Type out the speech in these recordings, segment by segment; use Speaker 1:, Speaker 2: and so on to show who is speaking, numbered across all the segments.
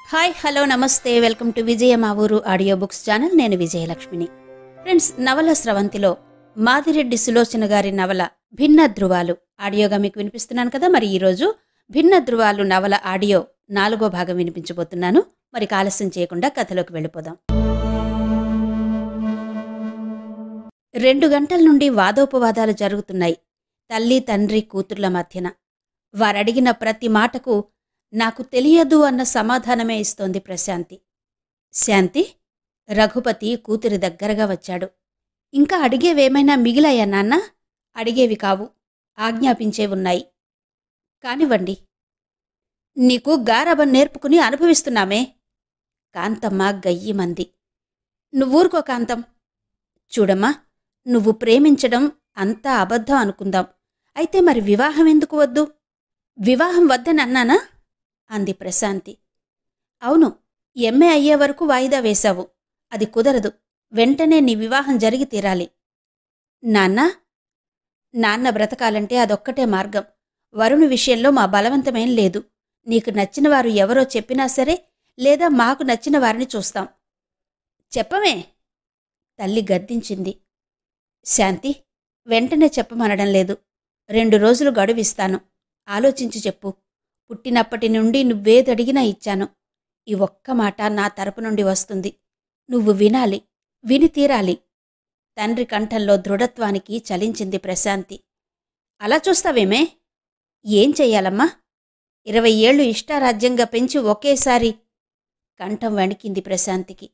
Speaker 1: Hi hello నమస్తే welcome to విజయ మా ఊరు ఆడియో బుక్స్ ఛానల్. నేను విజయలక్ష్మిని. ఫ్రెండ్స్, నవల స్రవంతిలో మాదిరెడ్డి సులోచన గారి నవల భిన్న ధృవాలు ఆడియోగా మీకు వినిపిస్తున్నాను కదా. మరి ఈరోజు భిన్న ధృవాలు నవల ఆడియో 4వ భాగం వినిపించబోతున్నాను. మరి ఆలస్యం చేయకుండా కథలోకి వెళ్ళిపోదాం. 2 గంటల నుండి వాదోపవాదాలు జరుగుతున్నాయి తల్లి తండ్రి కూతుర్ల మధ్యన. వారడిగిన ప్రతి మాటకు నాకు తెలియదు అన్న సమాధానమే ఇస్తోంది ప్రశాంతి. శాంతి, రఘుపతి కూతురి దగ్గరగా వచ్చాడు. ఇంకా అడిగేవేమైనా మిగిలాయా నాన్న? అడిగేవి కావు, ఆజ్ఞాపించేవున్నాయి. కానివ్వండి. నీకు గారాబం నేర్పుకుని అనుభవిస్తున్నామే. కాంతమ్మ గయ్యిమంది. నువ్వూరుకో కాంతం. చూడమ్మా, నువ్వు ప్రేమించడం అంతా అబద్ధం అనుకుందాం. అయితే మరి వివాహం ఎందుకు వద్దు? వివాహం వద్దనన్నానా? అంది ప్రశాంతి. అవును, ఎంఏ అయ్యే వరకు వాయిదా వేశావు. అది కుదరదు. వెంటనే నీ వివాహం జరిగి తీరాలి. నాన్న బ్రతకాలంటే అదొక్కటే మార్గం. వరుణు విషయంలో మా బలవంతమేం లేదు. నీకు నచ్చిన వారు ఎవరో చెప్పినా సరే, లేదా మాకు నచ్చిన వారిని చూస్తాం. చెప్పమే, తల్లి గద్దించింది. శాంతి, వెంటనే చెప్పమనడం లేదు. 2 రోజులు గడువిస్తాను. ఆలోచించి చెప్పు. పుట్టినప్పటి నుండి నువ్వేదడిగినా ఇచ్చాను. ఈ ఒక్క మాట నా తరపు నుండి వస్తుంది. నువ్వు వినాలి, విని తీరాలి. తండ్రి కంఠంలో దృఢత్వానికి చలించింది ప్రశాంతి. అలా చూస్తావేమే? ఏం చెయ్యాలమ్మా? 20 ఏళ్లు ఇష్టారాజ్యంగా పెంచి ఒకేసారి. కంఠం వణికింది ప్రశాంతికి.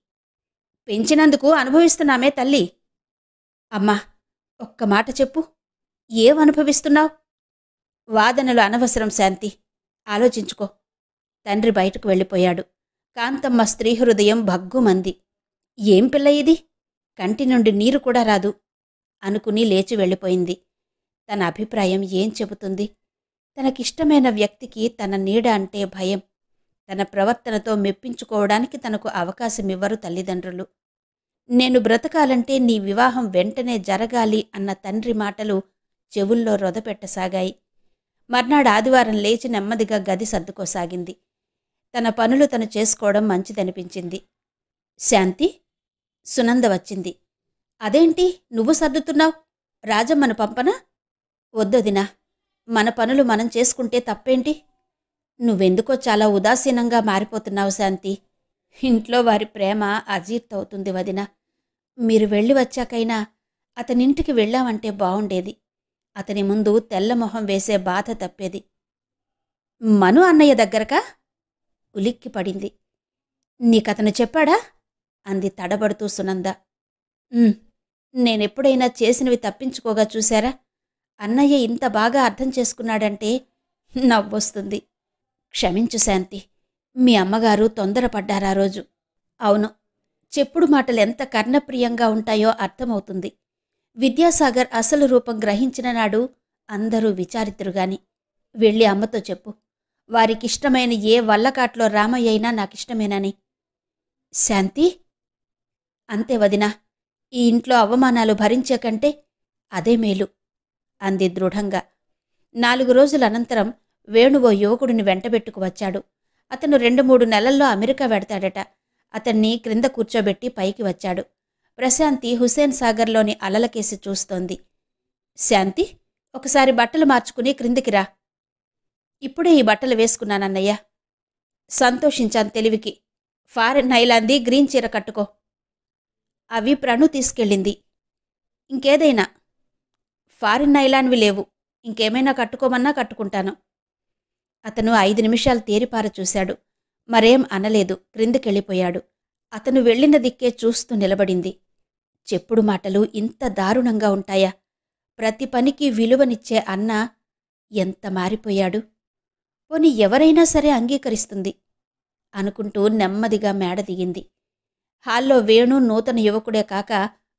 Speaker 1: పెంచినందుకు అనుభవిస్తున్నామే తల్లి. అమ్మా, ఒక్క మాట చెప్పు. ఏమనుభవిస్తున్నావు? వాదనలు అనవసరం శాంతి. ఆలోచించుకో. తండ్రి బయటకు వెళ్ళిపోయాడు. కాంతమ్మ స్త్రీ హృదయం భగ్గుమంది. ఏం పిల్ల ఇది? కంటి నుండి నీరు కూడా రాదు అనుకుని లేచి వెళ్ళిపోయింది. తన అభిప్రాయం ఏం చెబుతుంది? తనకిష్టమైన వ్యక్తికి తన నీడ అంటే భయం. తన ప్రవర్తనతో మెప్పించుకోవడానికి తనకు అవకాశమివ్వరు తల్లిదండ్రులు. నేను బ్రతకాలంటే నీ వివాహం వెంటనే జరగాలి అన్న తండ్రి మాటలు చెవుల్లో రొదపెట్టసాగాయి. మర్నాడు ఆదివారం లేచి నెమ్మదిగా గది సర్దుకోసాగింది. తన పనులు తను చేసుకోవడం మంచిదనిపించింది. శాంతి, సునంద వచ్చింది. అదేంటి నువ్వు సర్దుతున్నావు? రాజమ్మను పంపనా? వద్దొదినా, మన పనులు మనం చేసుకుంటే తప్పేంటి? నువ్వెందుకో చాలా ఉదాసీనంగా మారిపోతున్నావు శాంతి. ఇంట్లో వారి ప్రేమ అజీర్తవుతుంది వదినా. మీరు వెళ్ళి వచ్చాకైనా అతనింటికి వెళ్ళామంటే బావుండేది. అతని ముందు తెల్లమొహం వేసే బాధ తప్పేది. మను అన్నయ్య దగ్గరకా? ఉలిక్కి పడింది. నీకతను చెప్పాడా? అంది తడబడుతూ సునంద. నేనెప్పుడైనా చేసినవి తప్పించుకోగా చూశారా? అన్నయ్య ఇంత బాగా అర్థం చేసుకున్నాడంటే నవ్వొస్తుంది. క్షమించు శాంతి, మీ అమ్మగారు తొందరపడ్డారా రోజు. అవును, చెప్పుడు మాటలెంత కర్ణప్రియంగా ఉంటాయో అర్థమవుతుంది. విద్యాసాగర్ అసలు రూపం గ్రహించిన నాడు అందరూ విచారితురుగాని. వెళ్ళి అమ్మతో చెప్పు, వారికిష్టమైన ఏ వల్లకాట్లో రామయ్య అయినా నాకిష్టమేనని. శాంతి, అంతే వదినా. ఈ ఇంట్లో అవమానాలు భరించే కంటే అదే మేలు అంది దృఢంగా. 4 రోజుల అనంతరం వేణు ఓ యువకుడిని వెంటబెట్టుకు వచ్చాడు. అతను 2-3 నెలల్లో అమెరికా వెడతాడట. అతన్ని క్రింద కూర్చోబెట్టి పైకి వచ్చాడు. ప్రశాంతి హుసేన్ సాగర్లోని అలలకేసి చూస్తోంది. శాంతి, ఒకసారి బట్టలు మార్చుకుని క్రిందికి రా. ఇప్పుడే ఈ బట్టలు వేసుకున్నానన్నయ్య. సంతోషించాను తెలివికి. ఫారెన్ నైలాంది గ్రీన్ చీర కట్టుకో. అవి ప్రణు తీసుకెళ్ళింది. ఇంకేదైనా? ఫారిన్ నైలాన్వి లేవు. ఇంకేమైనా కట్టుకోమన్నా కట్టుకుంటాను. అతను 5 నిమిషాలు తేరిపార చూశాడు. మరేం అనలేదు. క్రిందికెళ్ళిపోయాడు. అతను వెళ్లిన దిక్కే చూస్తూ నిలబడింది. చెప్పుడు మాటలు ఇంత దారుణంగా ఉంటాయా? ప్రతి పనికి విలువనిచ్చే అన్న ఎంత మారిపోయాడు. పోనీ ఎవరైనా సరే అంగీకరిస్తుంది అనుకుంటూ నెమ్మదిగా మేడ దిగింది. హాల్లో వేణు నూతన యువకుడే కాక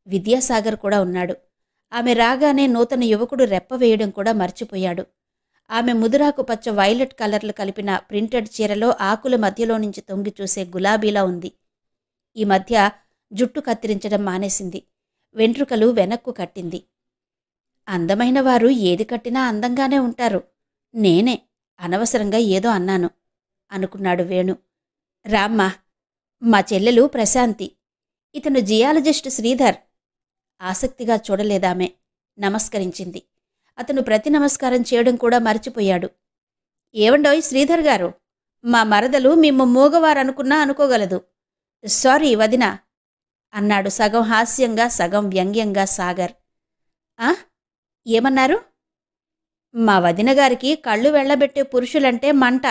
Speaker 1: విద్యాసాగర్ కూడా ఉన్నాడు. ఆమె రాగానే నూతన యువకుడు రెప్పవేయడం కూడా మర్చిపోయాడు. ఆమె ముదురాకు పచ్చ వైలెట్ కలర్లు కలిపిన ప్రింటెడ్ చీరలో ఆకుల మధ్యలో నుంచి తొంగి చూసే గులాబీలా ఉంది. ఈ మధ్య జుట్టు కత్తిరించడం మానేసింది. వెంట్రుకలు వెనక్కు కట్టింది. అందమైన వారు ఏది కట్టినా అందంగానే ఉంటారు. నేనే అనవసరంగా ఏదో అన్నాను అనుకున్నాడు వేణు. రామ్మా, మా చెల్లెలు ప్రశాంతి. ఇతను జియాలజిస్ట్ శ్రీధర్. ఆసక్తిగా చూడలేదామె. నమస్కరించింది. అతను ప్రతి నమస్కారం చేయడం కూడా మర్చిపోయాడు. ఏవండోయ్ శ్రీధర్ గారు, మా మరదలు మిమ్ము మూగవారనుకున్నా అనుకోగలదు. సారీ వదినా అన్నాడు సగం హాస్యంగా సగం వ్యంగ్యంగా సాగర్. ఆ ఏమన్నారు? మా వదినగారికి కళ్ళు వెళ్లబెట్టే పురుషులంటే మంట.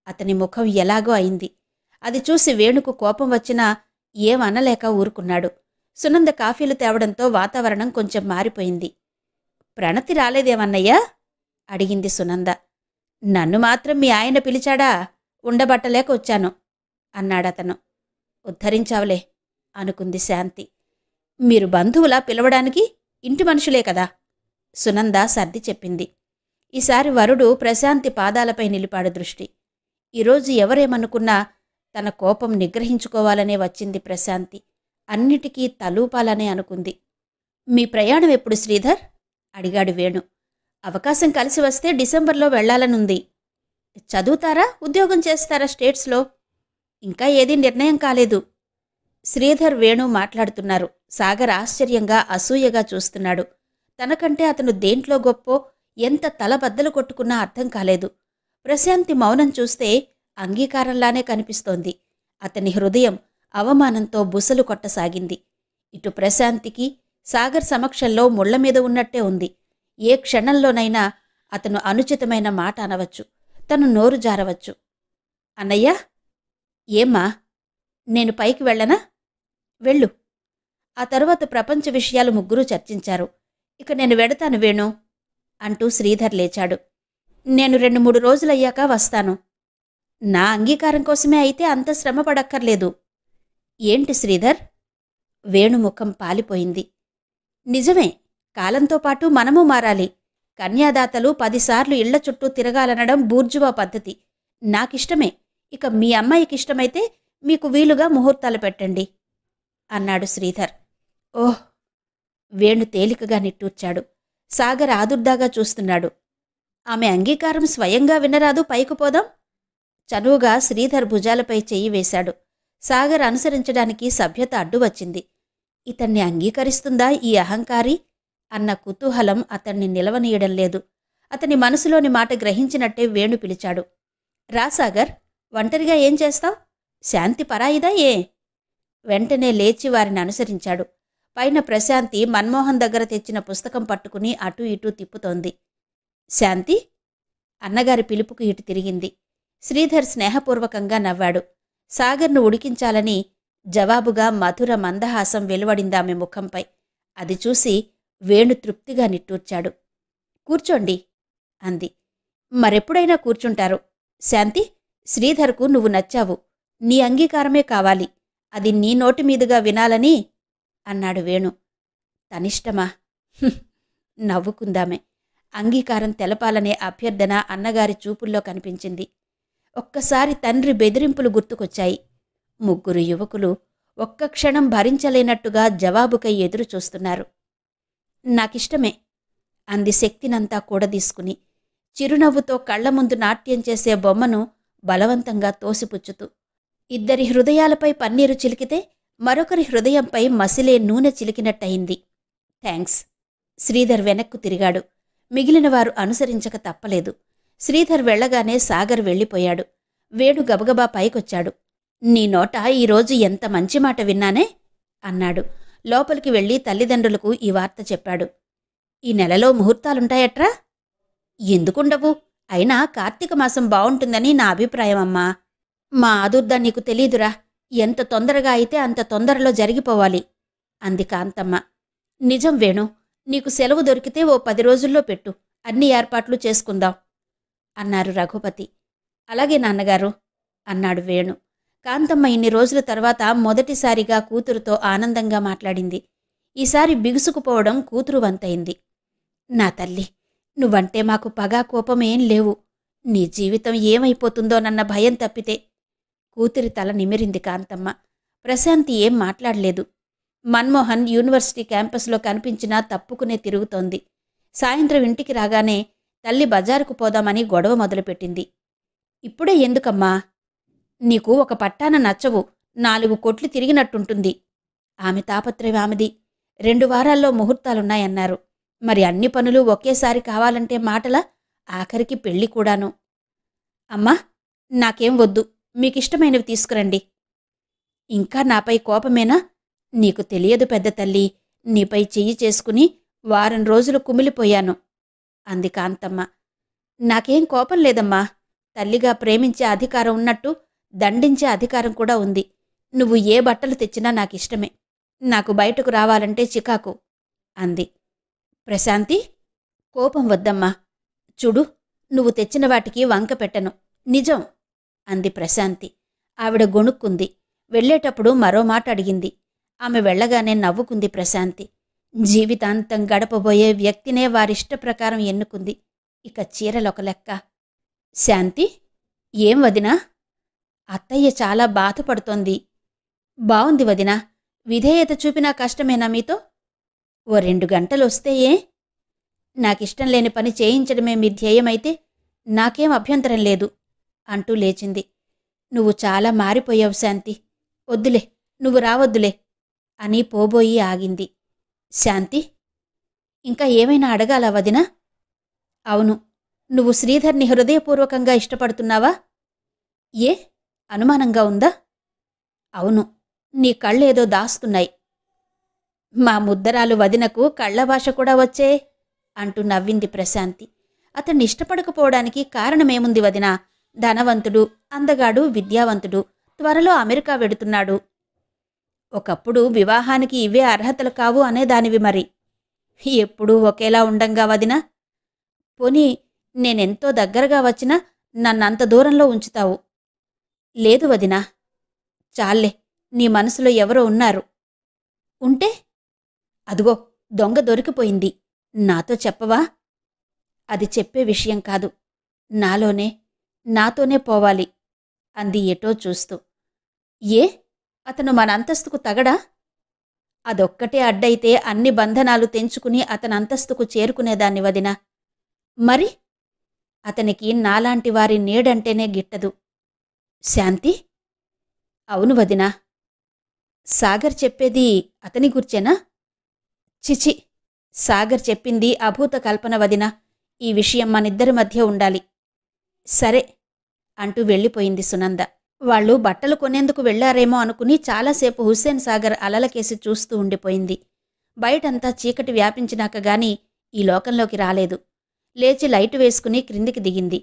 Speaker 1: అతని ముఖం ఎలాగో అయింది. అది చూసి వేణుకు కోపం వచ్చినా ఏమనలేక ఊరుకున్నాడు. సునంద కాఫీలు తేవడంతో వాతావరణం కొంచెం మారిపోయింది. ప్రణతి రాలేదేమన్నయ్యా? అడిగింది సునంద. నన్ను మాత్రం మీ ఆయన పిలిచాడా? ఉండబట్టలేక వచ్చాను అన్నాడతను. ఉద్ధరించావులే అనుకుంది శాంతి. మీరు బంధువులా పిలవడానికి? ఇంటి మనుషులే కదా. సునంద సర్ది చెప్పింది. ఈసారి వరుడు ప్రశాంతి పాదాలపై నిలిపాడు దృష్టి. ఈరోజు ఎవరేమనుకున్నా తన కోపం నిగ్రహించుకోవాలనే వచ్చింది ప్రశాంతి. అన్నిటికీ తలూపాలనే అనుకుంది. మీ ప్రయాణం ఎప్పుడు శ్రీధర్? అడిగాడు వేణు. అవకాశం కలిసి వస్తే డిసెంబర్లో వెళ్లాలనుంది. చదువుతారా, ఉద్యోగం చేస్తారా స్టేట్స్లో? ఇంకా ఏదీ నిర్ణయం కాలేదు. శ్రీధర్ వేణు మాట్లాడుతున్నారు. సాగర్ ఆశ్చర్యంగా అసూయగా చూస్తున్నాడు. తనకంటే అతను దేంట్లో గొప్పో ఎంత తలబద్దలు కొట్టుకున్నా అర్థం కాలేదు. ప్రశాంతి మౌనం చూస్తే అంగీకారంలానే కనిపిస్తోంది. అతని హృదయం అవమానంతో బుసలు కొట్టసాగింది. ఇటు ప్రశాంతికి సాగర్ సమక్షంలో ముళ్లమీద ఉన్నట్టే ఉంది. ఏ క్షణంలోనైనా అతను అనుచితమైన మాట అనవచ్చు, తను నోరు జారవచ్చు. అన్నయ్యా? ఏమ్మా, నేను పైకి వెళ్ళనా? వెళ్ళు. ఆ తరువాత ప్రపంచ విషయాలు ముగ్గురూ చర్చించారు. ఇక నేను వెడతాను వేణు అంటూ శ్రీధర్ లేచాడు. నేను 2-3 రోజులయ్యాక వస్తాను. నా అంగీకారం కోసమే అయితే అంత శ్రమ పడక్కర్లేదు. ఏంటి శ్రీధర్? వేణుముఖం పాలిపోయింది. నిజమే, కాలంతో పాటు మనమూ మారాలి. కన్యాదాతలు 10 సార్లు ఇళ్ల చుట్టూ తిరగాలనడం బూర్జువా పద్ధతి. నాకిష్టమే. ఇక మీ అమ్మాయికిష్టమైతే మీకు వీలుగా ముహూర్తాలు పెట్టండి అన్నాడు శ్రీధర్. ఓహ్! వేణు తేలికగా నిట్టూర్చాడు. సాగర్ ఆదుర్దాగా చూస్తున్నాడు. ఆమె అంగీకారం స్వయంగా వినరాదు, పైకి పోదాం. చనువుగా శ్రీధర్ భుజాలపై చెయ్యి వేశాడు. సాగర్ అనుసరించడానికి సభ్యత అడ్డు వచ్చింది. ఇతన్ని అంగీకరిస్తుందా ఈ అహంకారి అన్న కుతూహలం అతన్ని నిలవనీయడం లేదు. అతని మనసులోని మాట గ్రహించినట్టే వేణు పిలిచాడు. రా సాగర్, ఒంటరిగా ఏం చేస్తావ్? శాంతి పరాయిదా ఏ? వెంటనే లేచి వారిని అనుసరించాడు. పైన ప్రశాంతి మన్మోహన్ దగ్గర తెచ్చిన పుస్తకం పట్టుకుని అటూ ఇటూ తిప్పుతోంది. శాంతి అన్నగారి పిలుపుకు ఇటు తిరిగింది. శ్రీధర్ స్నేహపూర్వకంగా నవ్వాడు. సాగర్ను ఉడికించాలని జవాబుగా మధుర మందహాసం వెలువడిందామె ముఖంపై. అది చూసి వేణు తృప్తిగా నిట్టూర్చాడు. కూర్చోండి అంది. మరెప్పుడైనా కూర్చుంటారు. శాంతి, శ్రీధర్కు నువ్వు నచ్చావు. నీ అంగీకారమే కావాలి. అది నీ నోటి మీదుగా వినాలని అన్నాడు వేణు. తనిష్టమా? నవ్వుకుందామే. అంగీకారం తెలపాలనే అభ్యర్థన అన్నగారి చూపుల్లో కనిపించింది. ఒక్కసారి తండ్రి బెదిరింపులు గుర్తుకొచ్చాయి. 3 యువకులు ఒక్క క్షణం భరించలేనట్టుగా జవాబుకై ఎదురు చూస్తున్నారు. నాకిష్టమే అంది శక్తినంతా కూడదీసుకుని, చిరునవ్వుతో కళ్ల ముందు నాట్యం చేసే బొమ్మను బలవంతంగా తోసిపుచ్చుతూ. ఇద్దరి హృదయాలపై పన్నీరు చిలికితే మరొకరి హృదయంపై మసిలే నూనె చిలికినట్టయింది. థ్యాంక్స్. శ్రీధర్ వెనక్కు తిరిగాడు. మిగిలినవారు అనుసరించక తప్పలేదు. శ్రీధర్ వెళ్లగానే సాగర్ వెళ్ళిపోయాడు. వేణు గబగబా పైకొచ్చాడు. నీ నోట ఈరోజు ఎంత మంచి మాట విన్నానే అన్నాడు. లోపలికి వెళ్లి తల్లిదండ్రులకు ఈ వార్త చెప్పాడు. ఈ నెలలో ముహూర్తాలుంటాయట్రా? ఎందుకుండవు? అయినా కార్తీక మాసం బావుంటుందని నా అభిప్రాయమమ్మా. మా ఆదుర్దా నీకు తెలీదురా. ఎంత తొందరగా అయితే అంత తొందరలో జరిగిపోవాలి అంది కాంతమ్మ. నిజం వేణు, నీకు సెలవు దొరికితే ఓ 10 రోజుల్లో పెట్టు. అన్ని ఏర్పాట్లు చేసుకుందాం అన్నారు రఘుపతి. అలాగే నాన్నగారు అన్నాడు వేణు. కాంతమ్మ ఇన్ని రోజుల తర్వాత మొదటిసారిగా కూతురుతో ఆనందంగా మాట్లాడింది. ఈసారి బిగుసుకుపోవడం కూతురు వంతయింది. నా తల్లి, నువ్వంటే మాకు పగా కోపమేం లేవు. నీ జీవితం ఏమైపోతుందోనన్న భయం తప్పితే. కూతురి తల నిమిరింది కాంతమ్మ. ప్రశాంతి ఏం మాట్లాడలేదు. మన్మోహన్ యూనివర్సిటీ క్యాంపస్లో కనిపించినా తప్పుకునే తిరుగుతోంది. సాయంత్రం ఇంటికి రాగానే తల్లి బజారుకు పోదామని గొడవ మొదలుపెట్టింది. ఇప్పుడే ఎందుకమ్మా? నీకు ఒక పట్టాన నచ్చవు, 4 కొట్లు తిరిగినట్టుంటుంది. ఆమె తాపత్రయం ఆమెది. 2 వారాల్లో ముహూర్తాలున్నాయన్నారు. మరి అన్ని పనులు ఒకేసారి కావాలంటే మాటలా? ఆఖరికి పెళ్లి కూడాను. అమ్మా, నాకేం వద్దు, మీకిష్టమైనవి తీసుకురండి. ఇంకా నాపై కోపమేనా? నీకు తెలియదు పెద్ద తల్లి, నీపై చెయ్యి చేసుకుని వారం రోజులు కుమిలిపోయాను అంది కాంతమ్మ. నాకేం కోపం లేదమ్మా. తల్లిగా ప్రేమించే అధికారం ఉన్నట్టు దండించే అధికారం కూడా ఉంది. నువ్వు ఏ బట్టలు తెచ్చినా నాకిష్టమే. నాకు బయటకు రావాలంటే చికాకు అంది. ప్రశాంతి, కోపం వద్దమ్మా. చూడు, నువ్వు తెచ్చిన వాటికి వంక పెట్టను, నిజం అంది ప్రశాంతి. ఆవిడ గొణుక్కుంది. వెళ్లేటప్పుడు మరో మాట అడిగింది. ఆమె వెళ్లగానే నవ్వుకుంది ప్రశాంతి. జీవితాంతం గడపబోయే వ్యక్తినే వారిష్టప్రకారం ఎన్నుకుంది. ఇక చీరలొక లెక్క. శాంతి, ఏం వదినా? అత్తయ్య చాలా బాధపడుతోంది. బావుంది వదినా. విధేయత చూపినా కష్టమేనా మీతో? ఓ 2 గంటలొస్తే ఏ? నాకిష్టం లేని పని చేయించడమే మీ ధ్యేయమైతే నాకేం అభ్యంతరం లేదు అంటూ లేచింది. నువ్వు చాలా మారిపోయావు శాంతి. వద్దులే, నువ్వు రావద్దులే అని పోబోయి ఆగింది. శాంతి, ఇంకా ఏమైనా అడగాలా వదినా? అవును, నువ్వు శ్రీధర్ని హృదయపూర్వకంగా ఇష్టపడుతున్నావా? ఏ, అనుమానంగా ఉందా? అవును, నీ కళ్ళేదో దాస్తున్నాయి. మా ముద్దరాలు వదినకు కళ్ల భాష కూడా వచ్చే అంటూ నవ్వింది ప్రశాంతి. అతన్ని ఇష్టపడకపోవడానికి కారణమేముంది వదినా? ధనవంతుడు, అందగాడు, విద్యావంతుడు, త్వరలో అమెరికా వెడుతున్నాడు. ఒకప్పుడు వివాహానికి ఇవే అర్హతలు కావు అనేదానివి మరి. ఎప్పుడూ ఒకేలా ఉండంగా వదినా? పోనీ నేనెంతో దగ్గరగా వచ్చినా నన్నంత దూరంలో ఉంచుతావు. లేదు వదినా. చాల్లే, నీ మనసులో ఎవరో ఉన్నారు. ఉంటే? అదుగో, దొంగ దొరికిపోయింది. నాతో చెప్పవా? అది చెప్పే విషయం కాదు. నాతోనే పోవాలి అంది ఎటో చూస్తూ. ఏ, అతను మన అంతస్తుకు తగడా? అదొక్కటే అడ్డైతే అన్ని బంధనాలు తెంచుకుని అతని అంతస్తుకు చేరుకునేదాన్ని వదినా. మరి అతనికి నాలాంటి వారి నీడంటేనే గిట్టదు. శాంతి, అవును వదినా. సాగర్ చెప్పేది అతని గుర్చేనా? చిచి, సాగర్ చెప్పింది అభూత కల్పన వదినా. ఈ విషయం మనిద్దరి మధ్య ఉండాలి. సరే అంటూ వెళ్ళిపోయింది సునంద. వాళ్ళు బట్టలు కొనేందుకు వెళ్లారేమో అనుకుని చాలాసేపు హుస్సేన్ సాగర్ అలలకేసి చూస్తూ ఉండిపోయింది. బయటంతా చీకటి వ్యాపించినాక గాని ఈ లోకంలోకి రాలేదు. లేచి లైటు వేసుకుని క్రిందికి దిగింది.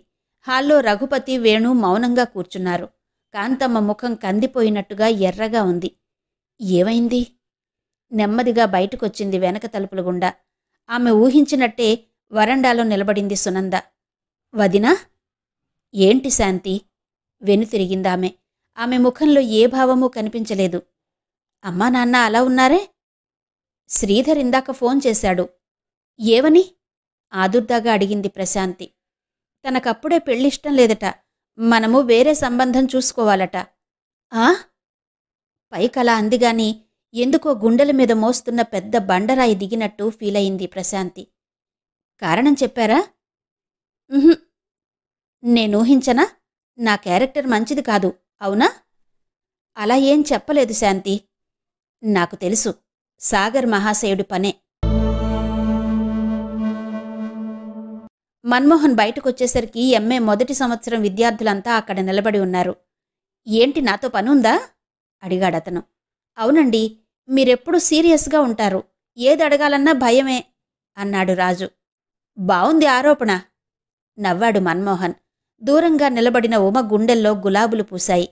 Speaker 1: హాల్లో రఘుపతి, వేణు మౌనంగా కూర్చున్నారు. కాంతమ్మ ముఖం కందిపోయినట్టుగా ఎర్రగా ఉంది. ఏమైంది? నెమ్మదిగా బయటకొచ్చింది వెనక తలుపుల గుండా. ఆమె ఊహించినట్టే వరండాలో నిలబడింది సునంద. వదినా? ఏంటి శాంతి? వెనుతిరిగిందామె. ఆమె ముఖంలో ఏ భావమూ కనిపించలేదు. అమ్మా నాన్న అలా ఉన్నారే? శ్రీధర్ ఇందాక ఫోన్ చేశాడు. ఏవని? ఆదుర్దాగా అడిగింది ప్రశాంతి. తనకప్పుడే పెళ్ళిష్టం లేదట. మనము వేరే సంబంధం చూసుకోవాలట. ఆ? పైకలా అందిగాని ఎందుకో గుండెల మీద మోస్తున్న పెద్ద బండరాయి దిగినట్టు ఫీలయింది ప్రశాంతి. కారణం చెప్పారా? నేనూహించనా? నా క్యారెక్టర్ మంచిది కాదు, అవునా? అలా ఏం చెప్పలేదు శాంతి. నాకు తెలుసు, సాగర్ మహాశయుడి పనే. మన్మోహన్ బయటకొచ్చేసరికి ఎంఏ మొదటి సంవత్సరం విద్యార్థులంతా అక్కడ నిలబడి ఉన్నారు. ఏంటి, నాతో పనుందా? అడిగాడతను. అవునండి, మీరెప్పుడూ సీరియస్గా ఉంటారు. ఏదడగాలన్నా భయమే అన్నాడు రాజు. బావుంది ఆరోపణ నవ్వాడు మన్మోహన్. దూరంగా నిలబడిన ఉమ గుండెల్లో గులాబులు పూశాయి.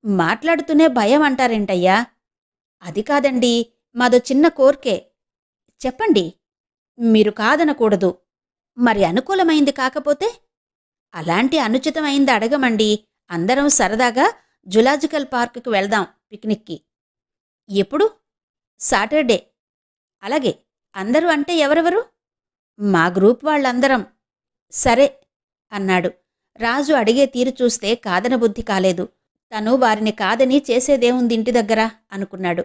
Speaker 1: మాట్లాడుతూనే భయం అంటారేంటయ్యా? అది కాదండి, మాదో చిన్న కోర్కే. చెప్పండి. మీరు కాదనకూడదు. మరి అనుకూలమైంది కాకపోతే? అలాంటి అనుచితమైంది అడగమండి. అందరం సరదాగా జులాజికల్ పార్కుకి వెళ్దాం పిక్నిక్కి. ఎప్పుడు? సాటర్డే. అలాగే. అందరూ అంటే ఎవరెవరు? మా గ్రూప్ వాళ్ళందరం. సరే అన్నాడు. రాజు అడిగే తీరు చూస్తే కాదనబుద్ధి కాలేదు. తను వారిని కాదని చేసేదేముంది ఇంటి దగ్గర అనుకున్నాడు.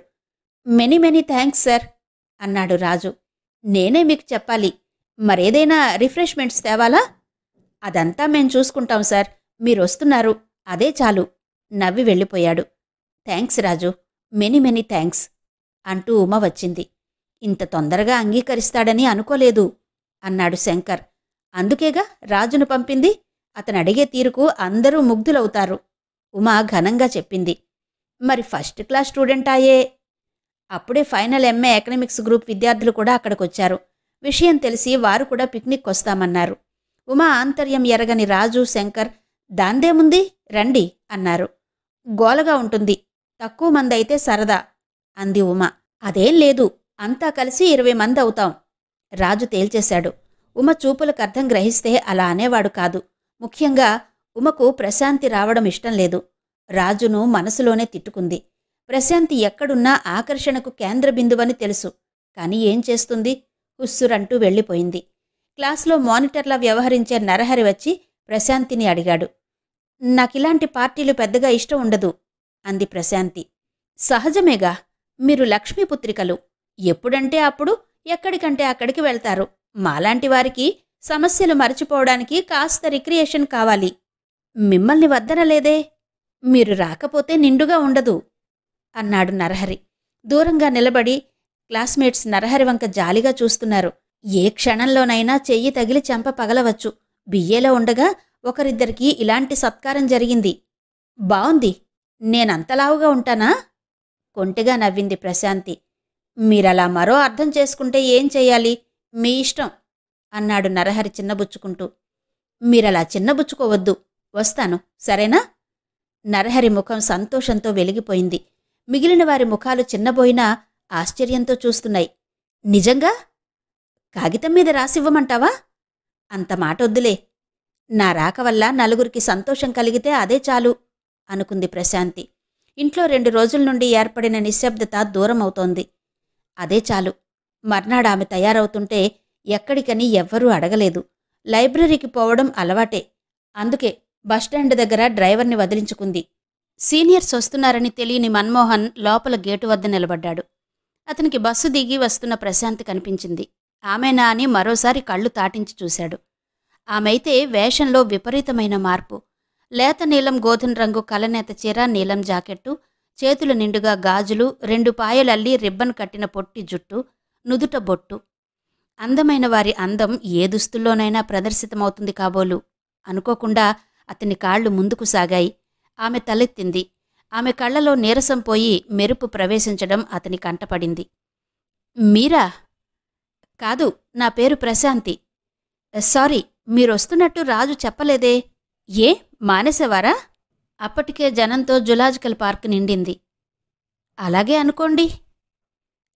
Speaker 1: మెనీ మెనీ థ్యాంక్స్ సార్ అన్నాడు రాజు. నేనే మీకు చెప్పాలి. మరేదైనా రిఫ్రెష్మెంట్స్ తేవాలా? అదంతా మేం చూసుకుంటాం సార్. మీరొస్తున్నారు, అదే చాలు నవ్వి వెళ్ళిపోయాడు. థ్యాంక్స్ రాజు, మెనీ మెనీ థ్యాంక్స్ అంటూ ఉమ వచ్చింది. ఇంత తొందరగా అంగీకరిస్తాడని అనుకోలేదు అన్నాడు శంకర్. అందుకేగా రాజును పంపింది. అతనడిగే తీరుకు అందరూ ముగ్ధులవుతారు ఉమ ఘనంగా చెప్పింది. మరి ఫస్ట్ క్లాస్ స్టూడెంటాయే. అప్పుడే ఫైనల్ ఎంఏ ఎకనామిక్స్ గ్రూప్ విద్యార్థులు కూడా అక్కడికొచ్చారు. విషయం తెలిసి వారు కూడా పిక్నిక్ వస్తామన్నారు. ఉమ ఆంతర్యం ఎరగని రాజు, శంకర్ దాందేముంది రండి అన్నారు. గోలగా ఉంటుంది, తక్కువ మందైతే సరదా అంది ఉమ. అదేం లేదు, అంతా కలిసి 20 మంది అవుతాం రాజు తేల్చేశాడు. ఉమ చూపులకు అర్థం గ్రహిస్తే అలా అనేవాడు కాదు. ముఖ్యంగా ఉమకు ప్రశాంతి రావడం ఇష్టం లేదు. రాజును మనసులోనే తిట్టుకుంది. ప్రశాంతి ఎక్కడున్నా ఆకర్షణకు కేంద్ర బిందువని తెలుసు. కాని ఏం చేస్తుంది? హుస్సురంటూ వెళ్ళిపోయింది. క్లాసులో మానిటర్లా వ్యవహరించే నరహరి వచ్చి ప్రశాంతిని అడిగాడు. నాకిలాంటి పార్టీలు పెద్దగా ఇష్టం ఉండదు అంది ప్రశాంతి. సహజమేగా, మీరు లక్ష్మీపుత్రికలు. ఎప్పుడంటే అప్పుడు, ఎక్కడికంటే అక్కడికి వెళ్తారు. మాలాంటి వారికి సమస్యలు మరచిపోవడానికి కాస్త రిక్రియేషన్ కావాలి. మిమ్మల్ని వద్దనలేదే, మీరు రాకపోతే నిండుగా ఉండదు అన్నాడు నరహరి. దూరంగా నిలబడి క్లాస్మేట్స్ నరహరి వంక జాలిగా చూస్తున్నారు. ఏ క్షణంలోనైనా చెయ్యి తగిలి చెంప పగలవచ్చు. బిఏలో ఉండగా ఒకరిద్దరికి ఇలాంటి సత్కారం జరిగింది. బావుంది, నేనంతలావుగా ఉంటానా? కొంటెగా నవ్వింది ప్రశాంతి. మీరలా మరో అర్థం చేసుకుంటే ఏం చెయ్యాలి, మీ ఇష్టం అన్నాడు నరహరి చిన్నబుచ్చుకుంటూ. మీరలా చిన్నబుచ్చుకోవద్దు, వస్తాను, సరేనా? నరహరి ముఖం సంతోషంతో వెలిగిపోయింది. మిగిలిన వారి ముఖాలు చిన్నబోయినా ఆశ్చర్యంతో చూస్తున్నాయి. నిజంగా? కాగితం మీద రాసివ్వమంటావా? అంత మాటొద్దులే. నా రాక వల్ల నలుగురికి సంతోషం కలిగితే అదే చాలు అనుకుంది ప్రశాంతి. ఇంట్లో 2 రోజుల నుండి ఏర్పడిన నిశ్శబ్దత దూరమవుతోంది. అదే చాలు. మర్నాడు ఆమె తయారవుతుంటే ఎక్కడికని ఎవ్వరూ అడగలేదు. లైబ్రరీకి పోవడం అలవాటే. అందుకే బస్టాండ్ దగ్గర డ్రైవర్ని వదిలించుకుంది. సీనియర్స్ వస్తున్నారని తెలియని మన్మోహన్ లోపల గేటు వద్ద నిలబడ్డాడు. అతనికి బస్సు దిగి వస్తున్న ప్రశాంతి కనిపించింది. ఆమెనా అని మరోసారి కళ్ళు తాటించి చూశాడు. ఆమైతే వేషంలో విపరీతమైన మార్పు. లేత నీలం గోధుమ రంగు కలనేత చీర, నీలం జాకెట్టు, చేతుల నిండుగా గాజులు, 2 పాయలల్లి రిబ్బన్ కట్టిన పొట్టి జుట్టు, నుదుట బొట్టు. అందమైన వారి అందం ఏ దుస్తుల్లోనైనా ప్రదర్శితమవుతుంది కాబోలు. అనుకోకుండా అతని కాళ్లు ముందుకు సాగాయి. ఆమె తలెత్తింది. ఆమె కళ్లలో నీరసం పోయి మెరుపు ప్రవేశించడం అతని కంటపడింది. మీరా? కాదు, నా పేరు ప్రశాంతి. సారీ, మీరొస్తున్నట్టు రాజు చెప్పలేదే. ఏ మానేసేవారా? అప్పటికే జనంతో జులాజికల్ పార్క్ నిండింది. అలాగే అనుకోండి.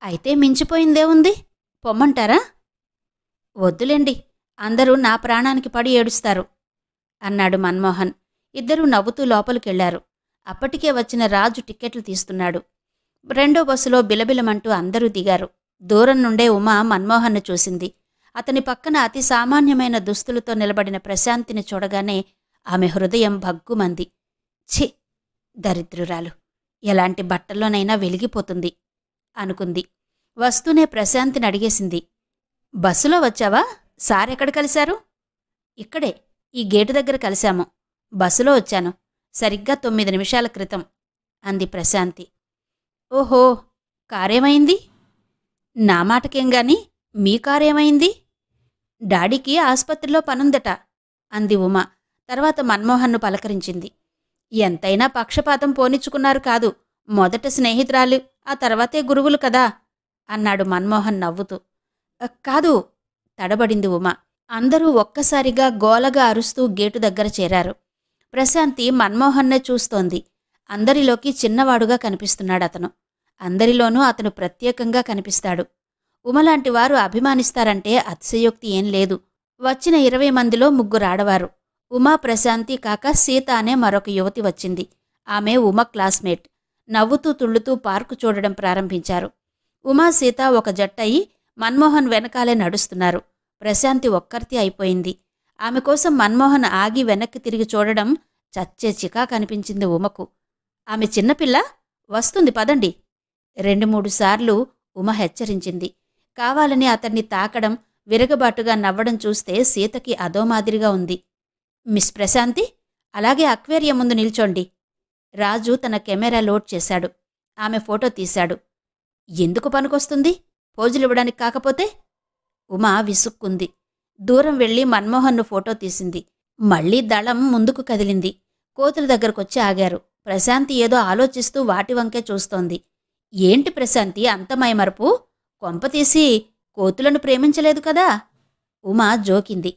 Speaker 1: అయితే మించిపోయిందేముంది, పొమ్మంటారా? వద్దులేండి, అందరూ నా ప్రాణానికి పడి ఏడుస్తారు అన్నాడు మన్మోహన్. ఇద్దరూ నవ్వుతూ లోపలికెళ్లారు. అప్పటికే వచ్చిన రాజు టిక్కెట్లు తీస్తున్నాడు. 2వ బస్సులో బిలబిలమంటూ అందరూ దిగారు. దూరం నుండే ఉమా మన్మోహన్ను చూసింది. అతని పక్కన అతి సామాన్యమైన దుస్తులతో నిలబడిన ప్రశాంతిని చూడగానే ఆమె హృదయం భగ్గుమంది. ఛీ, దరిద్రురాలు, ఎలాంటి బట్టల్లోనైనా వెలిగిపోతుంది అనుకుంది. వస్తూనే ప్రశాంతిని అడిగేసింది. బస్సులో వచ్చావా? సారెక్కడ కలిశారు? ఇక్కడే, ఈ గేటు దగ్గర కలిశాము. బస్సులో వచ్చాను, సరిగ్గా 9 నిమిషాల క్రితం అంది ప్రశాంతి. ఓహో, కారేమైంది? నా మాటకేంగాని మీ కారేమైంది? డాడీకి ఆస్పత్రిలో పనుందట అంది ఉమ. తర్వాత మన్మోహన్ను పలకరించింది. ఎంతైనా పక్షపాతం పోనిచ్చుకున్నారు కాదు. మొదట స్నేహితురాలు, ఆ తర్వాతే గురువులు కదా అన్నాడు మన్మోహన్ నవ్వుతూ. కాదు, తడబడింది ఉమ. అందరూ ఒక్కసారిగా గోలగా అరుస్తూ గేటు దగ్గర చేరారు. ప్రశాంతి మన్మోహన్నే చూస్తోంది. అందరిలోకి చిన్నవాడుగా కనిపిస్తున్నాడతను. అందరిలోనూ అతను ప్రత్యేకంగా కనిపిస్తాడు. ఉమలాంటి వారు అభిమానిస్తారంటే అతిశయోక్తి ఏం లేదు. వచ్చిన 20 మందిలో 3 ఆడవారు. ఉమా, ప్రశాంతి కాక సీత అనే మరొక యువతి వచ్చింది. ఆమె ఉమ క్లాస్మేట్. నవ్వుతూ తుళ్ళుతూ పార్కు చూడడం ప్రారంభించారు. ఉమా, సీత ఒక జట్టయి మన్మోహన్ వెనకాలే నడుస్తున్నారు. ప్రశాంతి ఒక్కర్తి అయిపోయింది. ఆమె కోసం మన్మోహన్ ఆగి వెనక్కి తిరిగి చూడడం చచ్చే చికాకనిపించింది ఉమకు. ఆమె చిన్నపిల్ల, వస్తుంది పదండి 2-3 సార్లు ఉమ హెచ్చరించింది. కావాలని అతన్ని తాకడం, విరగబాటుగా నవ్వడం చూస్తే సీతకి అదోమాదిరిగా ఉంది. మిస్ ప్రశాంతి, అలాగే అక్వేరియం ముందు నిల్చోండి రాజు తన కెమెరా లోడ్ చేశాడు. ఆమె ఫోటో తీశాడు. ఎందుకు పనికొస్తుంది? పోజులివ్వడానికి కాకపోతే? ఉమా విసుక్కుంది. దూరం వెళ్లి మన్మోహన్ను ఫోటో తీసింది. మళ్లీ దళం ముందుకు కదిలింది. కోతుల దగ్గరకొచ్చి ఆగారు. ప్రశాంతి ఏదో ఆలోచిస్తూ వాటి వంకే చూస్తోంది. ఏంటి ప్రశాంతి అంత మైమరపు? కొంపతీసి కోతులను ప్రేమించలేదు కదా? ఉమా జోకింది.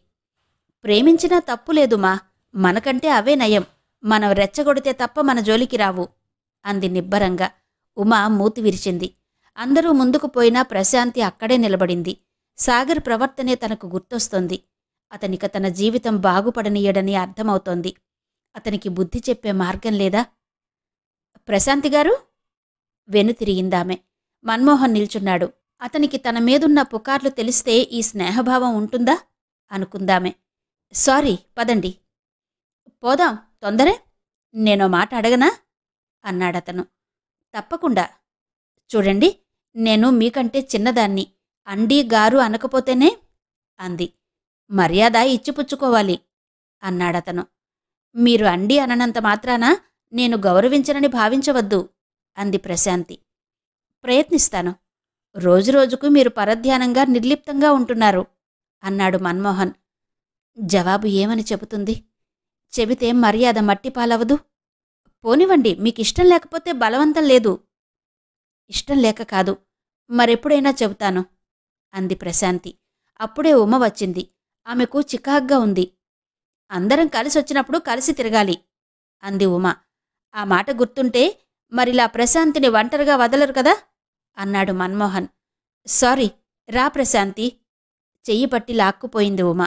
Speaker 1: ప్రేమించినా తప్పులేదుమా, మనకంటే అవే నయం. మనం రెచ్చగొడితే తప్ప మన జోలికి రావు అంది నిబ్బరంగా. ఉమా మూతి విరిచింది. అందరూ ముందుకు పోయినా ప్రశాంతి అక్కడే నిలబడింది. సాగర్ ప్రవర్తనే తనకు గుర్తొస్తోంది. అతనిక తన జీవితం బాగుపడనీయడని అర్థమవుతోంది. అతనికి బుద్ధి చెప్పే మార్గం లేదా? ప్రశాంతిగారు? వెనుతిరిగిందామె. మన్మోహన్ నిల్చున్నాడు. అతనికి తన మీదున్న పుకార్లు తెలిస్తే ఈ స్నేహభావం ఉంటుందా అనుకుందామె. సారీ, పదండి. పోదాం, తొందరే. నేనో మాట అడగనా అన్నాడతను. తప్పకుండా. చూడండి, నేను మీకంటే చిన్నదాన్ని. అండీ గారు అనకపోతేనే అంది. మర్యాద ఇచ్చిపుచ్చుకోవాలి అన్నాడతను. మీరు అండీ అననంత మాత్రాన నేను గౌరవించనని భావించవద్దు అంది ప్రశాంతి. ప్రయత్నిస్తాను. రోజురోజుకు మీరు పరధ్యానంగా నిర్లిప్తంగా ఉంటున్నారు అన్నాడు మన్మోహన్. జవాబు ఏమని చెబుతుంది? చెబితే మర్యాద మట్టిపాలవదు. పోనివ్వండి, మీకిష్టం లేకపోతే బలవంతం లేదు. ఇష్టం లేక కాదు, మరెప్పుడైనా చెబుతాను అంది ప్రశాంతి. అప్పుడే ఉమ వచ్చింది. ఆమెకు చికాగ్గా ఉంది. అందరం కలిసొచ్చినప్పుడు కలిసి తిరగాలి అంది ఉమ. ఆ మాట గుర్తుంటే మరిలా ప్రశాంతిని ఒంటరిగా వదలరు కదా అన్నాడు మన్మోహన్. సారీ, రా ప్రశాంతి. చెయ్యి పట్టి లాక్కుపోయింది ఉమ.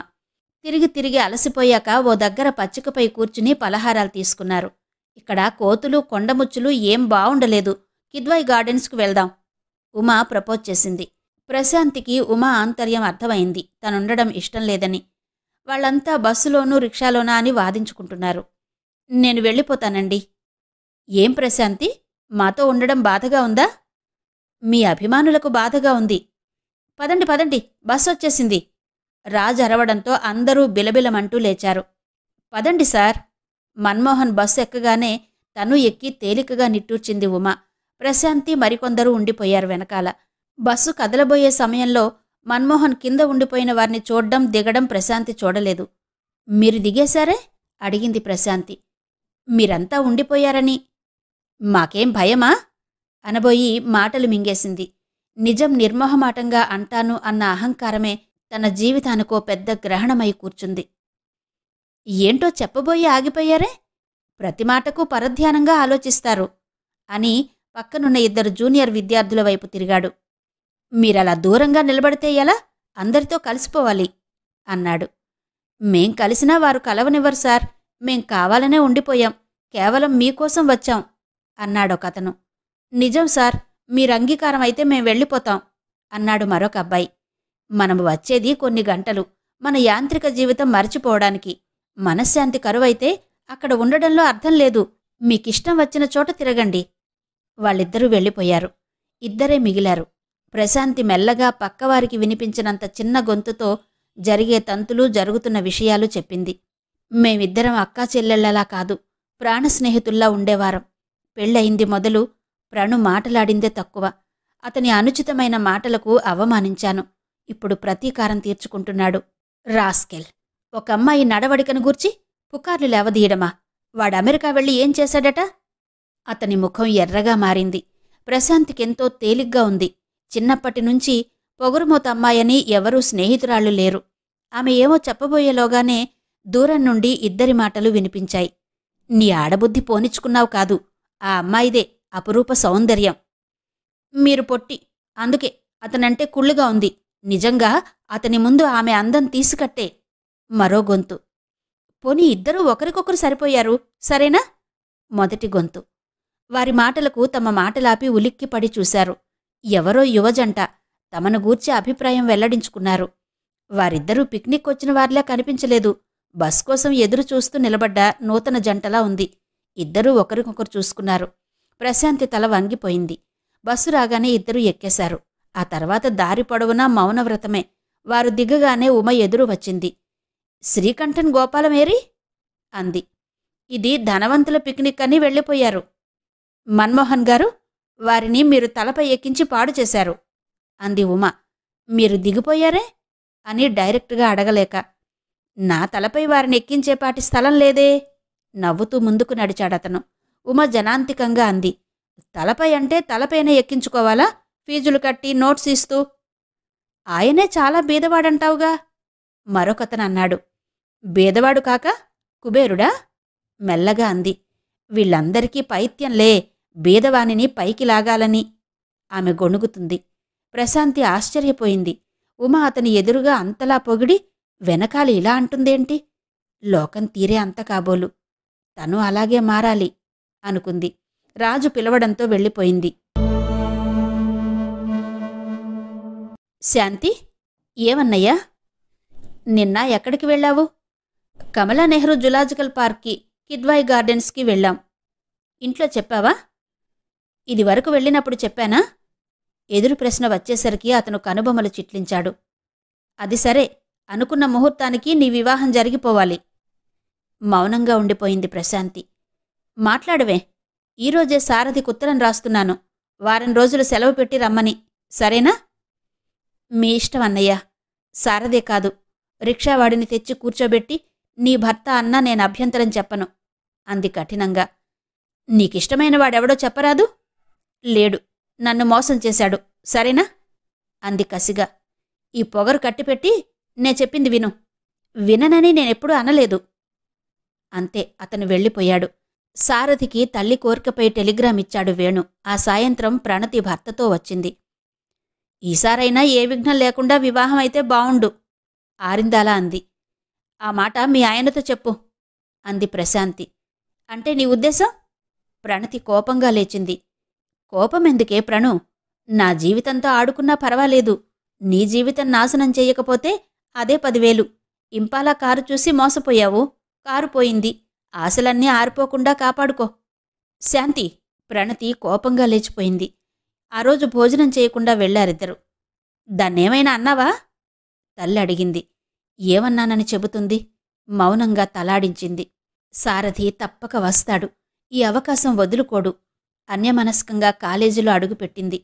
Speaker 1: తిరిగి తిరిగి అలసిపోయాక ఓ దగ్గర పచ్చికపై కూర్చుని పలహారాలు తీసుకున్నారు. ఇక్కడ కోతులు కొండముచ్చులు ఏం బావుండలేదు. కిద్వాయ్ గార్డెన్స్కు వెళ్దాం ఉమా ప్రపోజ్ చేసింది. ప్రశాంతికి ఉమా ఆంతర్యం అర్థమైంది. తనుండడం ఇష్టం లేదని. వాళ్లంతా బస్సులోనూ రిక్షాలోనా అని వాదించుకుంటున్నారు. నేను వెళ్ళిపోతానండి. ఏం ప్రశాంతి, మాతో ఉండడం బాధగా ఉందా? మీ అభిమానులకు బాధగా ఉంది. పదండి పదండి, బస్సొచ్చేసింది. రాజ్ అరవడంతో అందరూ బిలబిలమంటూ లేచారు. పదండి సార్. మన్మోహన్ బస్సు ఎక్కగానే తను ఎక్కి తేలికగా నిట్టూర్చింది ఉమ. ప్రశాంతి మరికొందరూ ఉండిపోయారు వెనకాల. బస్సు కదలబోయే సమయంలో మన్మోహన్ కింద ఉండిపోయిన వారిని చూడ్డం దిగడం ప్రశాంతి చూడలేదు. మీరు దిగేశారే అడిగింది ప్రశాంతి. మీరంతా ఉండిపోయారని. మాకేం భయమా అనబోయి మాటలు మింగేసింది. నిజం నిర్మోహమాటంగా అంటాను అన్న అహంకారమే తన జీవితానికో పెద్ద గ్రహణమై కూర్చుంది. ఏంటో చెప్పబోయి ఆగిపోయారే? ప్రతి మాటకు పరధ్యానంగా ఆలోచిస్తారు అని పక్కనున్న ఇద్దరు జూనియర్ విద్యార్థుల వైపు తిరిగాడు. మీరలా దూరంగా నిలబడితే ఎలా? అందరితో కలిసిపోవాలి అన్నాడు. మేం కలిసినా వారు కలవనివ్వరు సార్. మేం కావాలనే ఉండిపోయాం. కేవలం మీకోసం వచ్చాం అన్నాడొకతను. నిజం సార్, మీరంగీకారం అయితే మేం వెళ్ళిపోతాం అన్నాడు మరొక అబ్బాయి. మనం వచ్చేది కొన్ని గంటలు. మన యాంత్రిక జీవితం మరచిపోవడానికి. మనశ్శాంతి కరువైతే అక్కడ ఉండడంలో అర్థం లేదు. మీకిష్టం వచ్చిన చోట తిరగండి. వాళ్ళిద్దరూ వెళ్ళిపోయారు. ఇద్దరే మిగిలారు. ప్రశాంతి మెల్లగా పక్కవారికి వినిపించినంత చిన్న గొంతుతో జరిగే తంతులు, జరుగుతున్న విషయాలు చెప్పింది. మేమిద్దరం అక్కా చెల్లెళ్లలా కాదు, ప్రాణ స్నేహితుల్లా ఉండేవారం. పెళ్ళయింది మొదలు ప్రణు మాటలాడిందే తక్కువ. అతని అనుచితమైన మాటలకు అవమానించాను. ఇప్పుడు ప్రతీకారం తీర్చుకుంటున్నాడు. రాస్కెల్. ఒక అమ్మాయి నడవడికను గూర్చి పుకార్లు లేవదీయడమా? వాడు అమెరికా వెళ్ళి ఏం చేశాడట? అతని ముఖం ఎర్రగా మారింది. ప్రశాంతికెంతో తేలిగ్గా ఉంది. చిన్నప్పటినుంచి పొగరుమోత అమ్మాయని ఎవరూ స్నేహితురాళ్లు లేరు. ఆమె ఏమో చెప్పబోయేలోగానే దూరం నుండి ఇద్దరి మాటలు వినిపించాయి. నీ ఆడబుద్ధి పోనిచ్చుకున్నావు కాదు, ఆ అమ్మాయిదే అపురూప సౌందర్యం. మీరు పొట్టి, అందుకే అతనంటే కుళ్ళుగా ఉంది. నిజంగా అతని ముందు ఆమె అందం తీసుకట్టే. మరో గొంతు. పోనీ ఇద్దరూ ఒకరికొకరు సరిపోయారు, సరేనా? మొదటి గొంతు. వారి మాటలకు తమ మాటలాపి ఉలిక్కిపడి చూశారు. ఎవరో యువజంట తమను గూర్చి అభిప్రాయం వెల్లడించుకున్నారు. వారిద్దరూ పిక్నిక్ వచ్చిన వారిలా కనిపించలేదు. బస్ కోసం ఎదురు చూస్తూ నిలబడ్డ నూతన జంటలా ఉంది. ఇద్దరూ ఒకరికొకరు చూసుకున్నారు. ప్రశాంతి తల వంగిపోయింది. బస్సు రాగానే ఇద్దరూ ఎక్కేశారు. ఆ తర్వాత దారి పొడవునా మౌనవ్రతమే. వారు దిగగానే ఉమ ఎదురు వచ్చింది. శ్రీకంఠన్ గోపాలమేరి అంది. ఇది ధనవంతుల పిక్నిక్ అని వెళ్ళిపోయారు. మన్మోహన్ గారు, వారిని మీరు తలపై ఎక్కించి పాడు చేశారు అంది ఉమ. మీరు దిగిపోయారే అని డైరెక్ట్గా అడగలేక, నా తలపై వారిని ఎక్కించేపాటి స్థలం లేదే నవ్వుతూ ముందుకు నడిచాడతను. ఉమ జనాంతికంగా అంది, తలపై అంటే తలపైన ఎక్కించుకోవాలా, ఫీజులు కట్టి నోట్స్ ఇస్తూ? ఆయనే చాలా బీదవాడంటావుగా మరొకతను అన్నాడు. బీదవాడు కాక కుబేరుడా మెల్లగా అంది. వీళ్ళందరికీ పైత్యంలే, బీదవానిని పైకి లాగాలని. ఆమె గొణుగుతుంది. ప్రశాంతి ఆశ్చర్యపోయింది. ఉమ అతని ఎదురుగా అంతలా పొగిడి వెనకాల ఇలా అంటుందేంటి? లోకం తీరే అంత కాబోలు. తను అలాగే మారాలి అనుకుంది. రాజు పిలవడంతో వెళ్ళిపోయింది. శాంతి, ఏమన్నయ్యా? నిన్న ఎక్కడికి వెళ్ళావు? కమలా నెహ్రూ జులాజికల్ పార్క్కి, కిద్వాయ్ గార్డెన్స్కి వెళ్ళాం. ఇంట్లో చెప్పావా? ఇది వరకు వెళ్ళినప్పుడు చెప్పానా? ఎదురు ప్రశ్న వచ్చేసరికి అతను కనుబొమలు చిట్లించాడు. అది సరే, అనుకున్న ముహూర్తానికి నీ వివాహం జరిగిపోవాలి. మౌనంగా ఉండిపోయింది ప్రశాంతి. మాట్లాడవే. ఈరోజే సారథికి ఉత్తరం రాస్తున్నాను, వారం రోజులు సెలవు పెట్టి రమ్మని. సరేనా? మీ ఇష్టం అన్నయ్య. సారథే కాదు, రిక్షావాడిని తెచ్చి కూర్చోబెట్టి నీ భర్త అన్నా నేను అభ్యంతరం చెప్పను అంది కఠినంగా. నీకిష్టమైన వాడెవడో చెప్పరాదు? లేడు, నన్ను మోసం చేశాడు, సరేనా? అంది కసిగా. ఈ పొగరు కట్టిపెట్టి నే చెప్పింది విను. విననని నేనెప్పుడూ అనలేదు. అంతే, అతను వెళ్ళిపోయాడు. సారథికి తల్లి కోరికపై టెలిగ్రామ్ ఇచ్చాడు వేణు. ఆ సాయంత్రం ప్రణతి భర్తతో వచ్చింది. ఈసారైనా ఏ విఘ్నం లేకుండా వివాహం అయితే బావుండు ఆరిందాలా అంది. ఆ మాట మీ ఆయనతో చెప్పు అంది ప్రశాంతి. అంటే నీ ఉద్దేశం? ప్రణతి కోపంగా లేచింది. కోపమెందుకే ప్రణు? నా జీవితంతో ఆడుకున్నా పర్వాలేదు. నీ జీవితం నాశనం చెయ్యకపోతే అదే 10,000. ఇంపాలా కారు చూసి మోసపోయావు, కారు పోయింది. ఆశలన్నీ ఆరిపోకుండా కాపాడుకో. శాంతి, ప్రణతి కోపంగా లేచిపోయింది. ఆ రోజు భోజనం చేయకుండా వెళ్లారిద్దరు. దాన్నేమైనా అన్నావా? తల్లి అడిగింది. ఏమన్నానని చెబుతుంది? మౌనంగా తలాడించింది. సారథి తప్పక వస్తాడు, ఈ అవకాశం వదులుకోడు. అన్యమనస్కంగా కాలేజీలో అడుగుపెట్టింది.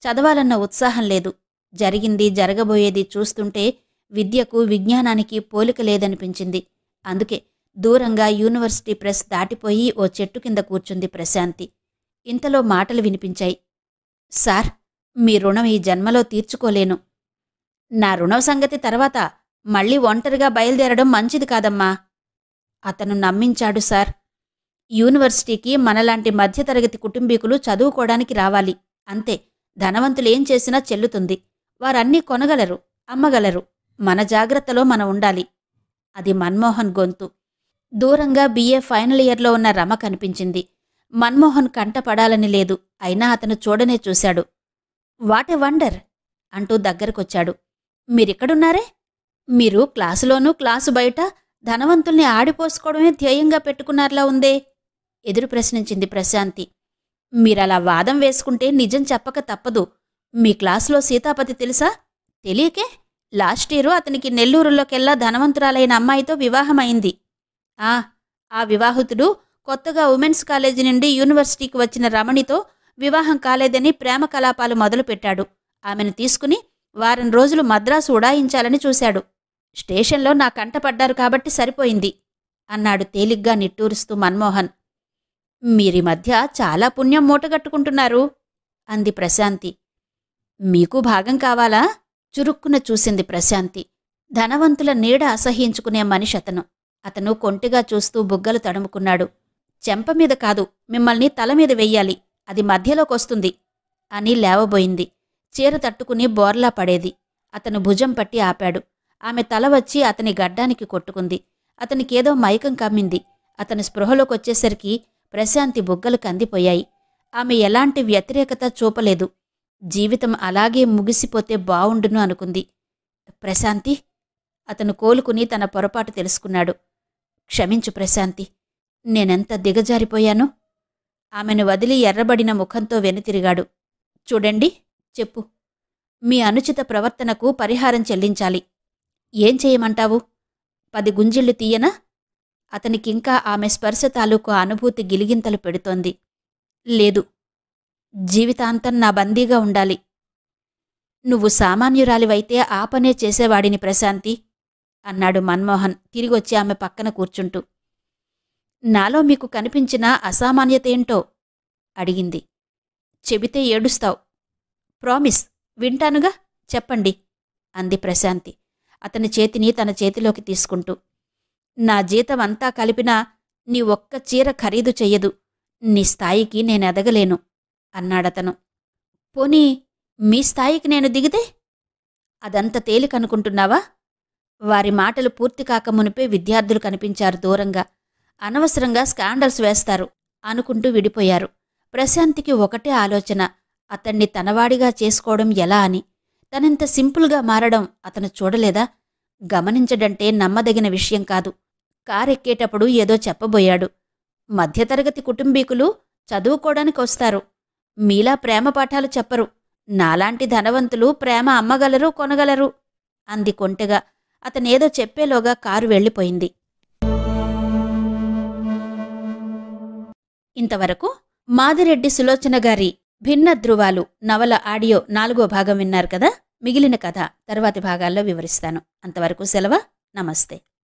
Speaker 1: చదవాలన్న ఉత్సాహం లేదు. జరిగింది జరగబోయేది చూస్తుంటే విద్యకు విజ్ఞానానికి పోలిక లేదనిపించింది. అందుకే దూరంగా యూనివర్సిటీ ప్రెస్ దాటిపోయి ఓ చెట్టు కింద కూర్చుంది ప్రశాంతి. ఇంతలో మాటలు వినిపించాయి. సార్, మీ రుణం ఈ జన్మలో తీర్చుకోలేను. నా రుణం సంగతి తర్వాత, మళ్ళీ ఒంటరిగా బయలుదేరడం మంచిది కాదమ్మా. అతను నమ్మించాడు సార్. యూనివర్సిటీకి మనలాంటి మధ్యతరగతి కుటుంబీకులు చదువుకోవడానికి రావాలి, అంతే. ధనవంతులేం చేసినా చెల్లుతుంది. వారన్నీ కొనగలరు, అమ్మగలరు. మన జాగ్రత్తలో మనం ఉండాలి. అది మన్మోహన్ గొంతు. దూరంగా BA ఫైనల్ ఇయర్లో ఉన్న రమ కనిపించింది. మన్మోహన్ కంటపడాలని లేదు, అయినా అతను చూడనే చూశాడు. వాట్ ఎ వండర్ అంటూ దగ్గరకొచ్చాడు. మీరిక్కడున్నారే? మీరు క్లాసులోనూ క్లాసు బయట ధనవంతుల్ని ఆడిపోసుకోవడమే ధ్యేయంగా పెట్టుకున్నారులా ఉందే ఎదురు ప్రశ్నించింది ప్రశాంతి. మీరలా వాదం వేసుకుంటే నిజం చెప్పక తప్పదు. మీ క్లాసులో సీతాపతి తెలుసా? తెలియకే. లాస్ట్ ఇయరు అతనికి నెల్లూరులోకెల్లా ధనవంతురాలైన అమ్మాయితో వివాహమైంది. ఆ వివాహితుడు కొత్తగా ఉమెన్స్ కాలేజీ నుండి యూనివర్సిటీకి వచ్చిన రమణితో వివాహం కాలేదని ప్రేమ కలాపాలు మొదలుపెట్టాడు. ఆమెను తీసుకుని వారం రోజులు మద్రాసు ఉడాయించాలని చూశాడు. స్టేషన్లో నా కంటపడ్డారు కాబట్టి సరిపోయింది అన్నాడు తేలిగ్గా నిట్టూరుస్తూ మన్మోహన్. మీరి మధ్య చాలా పుణ్యం మూటగట్టుకుంటున్నారు అంది ప్రశాంతి. మీకు భాగం కావాలా? చురుక్కున చూసింది ప్రశాంతి. ధనవంతుల నీడ అసహ్యించుకునే మనిషతను. అతను కొంటిగా చూస్తూ బుగ్గలు తడుముకున్నాడు. చెంపమీద కాదు, మిమ్మల్ని తలమీద వెయ్యాలి, అది మధ్యలోకొస్తుంది అని లేవబోయింది. చీర తట్టుకుని బోర్లా పడేది. అతను భుజం పట్టి ఆపాడు. ఆమె తల వచ్చి అతని గడ్డానికి కొట్టుకుంది. అతనికేదో మైకం కమ్మింది. అతని స్పృహలోకొచ్చేసరికి ప్రశాంతి బుగ్గలు కందిపోయాయి. ఆమె ఎలాంటి వ్యతిరేకత చూపలేదు. జీవితం అలాగే ముగిసిపోతే బావుండును అనుకుంది. ప్రశాంతి. అతను కోలుకుని తన పొరపాటు తెలుసుకున్నాడు. క్షమించు ప్రశాంతి, నేనెంత దిగజారిపోయాను. ఆమెను వదిలి ఎర్రబడిన ముఖంతో వెనుతిరిగాడు. చూడండి, చెప్పు. మీ అనుచిత ప్రవర్తనకు పరిహారం చెల్లించాలి. ఏం చేయమంటావు? 10 గుంజిళ్ళు తీయనా? అతనికింకా ఆమె స్పర్శ తాలూకు అనుభూతి గిలిగింతలు పెడుతోంది. లేదు, జీవితాంతం నా బందీగా ఉండాలి. నువ్వు సామాన్యురాలివైతే ఆ పనే చేసేవాడిని ప్రశాంతి అన్నాడు మన్మోహన్ తిరిగొచ్చి ఆమె పక్కన కూర్చుంటూ. నాలో మీకు కనిపించిన అసామాన్యతేంటో అడిగింది. చెబితే ఏడుస్తావు. ప్రామిస్, వింటానుగా, చెప్పండి అంది ప్రశాంతి అతని చేతిని తన చేతిలోకి తీసుకుంటూ. నా జీతం అంతా కలిపినా నీ ఒక్క చీర ఖరీదు చెయ్యదు. నీ స్థాయికి నేనెదగలేను అన్నాడతను. పోనీ మీ స్థాయికి నేను దిగితే? అదంత తేలికనుకుంటున్నావా? వారి మాటలు పూర్తి కాకమునిపే విద్యార్థులు కనిపించారు దూరంగా. అనవసరంగా స్కాండల్స్ వేస్తారు అనుకుంటూ విడిపోయారు. ప్రశాంతికి ఒకటే ఆలోచన, అతన్ని తనవాడిగా చేసుకోవడం ఎలా అని. తనంత సింపుల్గా మారడం అతను చూడలేదా? గమనించడంటే నమ్మదగిన విషయం కాదు. కారెక్కేటప్పుడు ఏదో చెప్పబోయాడు. మధ్యతరగతి కుటుంబీకులు చదువుకోవడానికొస్తారు. మీలా ప్రేమ పాఠాలు చెప్పరు. నాలాంటి ధనవంతులు ప్రేమ అమ్మగలరు, కొనగలరు అంది కొంటెగా. అతనేదో చెప్పేలోగా కారు వెళ్ళిపోయింది. ఇంతవరకు మాదిరెడ్డి సులోచన గారి భిన్న ధృవాలు నవల ఆడియో 4వ భాగం విన్నారు కదా. మిగిలిన కథ తర్వాతి భాగాల్లో వివరిస్తాను. అంతవరకు సెలవు. నమస్తే.